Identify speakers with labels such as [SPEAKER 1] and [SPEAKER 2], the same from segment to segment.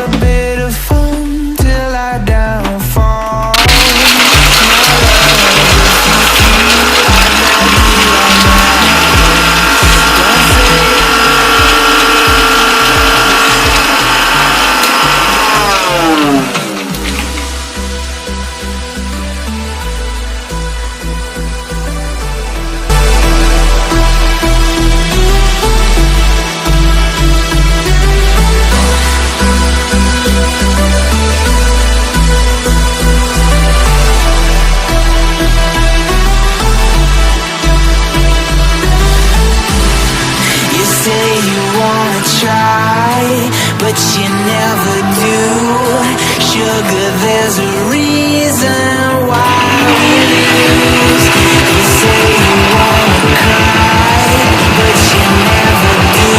[SPEAKER 1] a bit of fun till I downfall. But you never do. Sugar, there's a reason why we lose. You say you wanna cry, but you never do.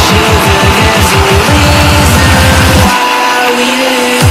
[SPEAKER 1] Sugar, there's a reason why we lose.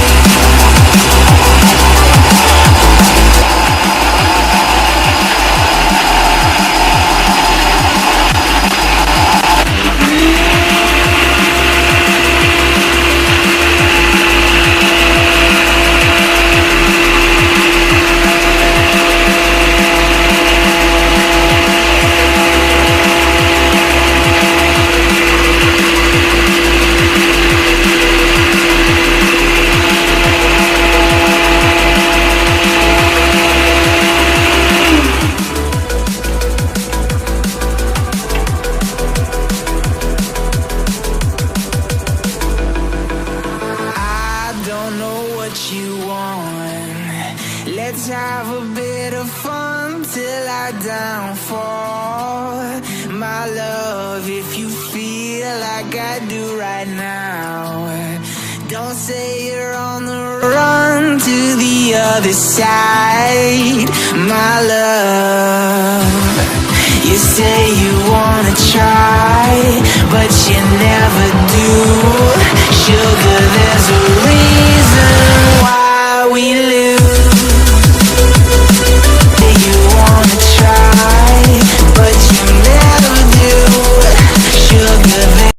[SPEAKER 1] Let's have a bit of fun till I downfall. My love, if you feel like I do right now, don't say you're on the run to the other side. My love, you say you wanna try, but you never do. Sugar,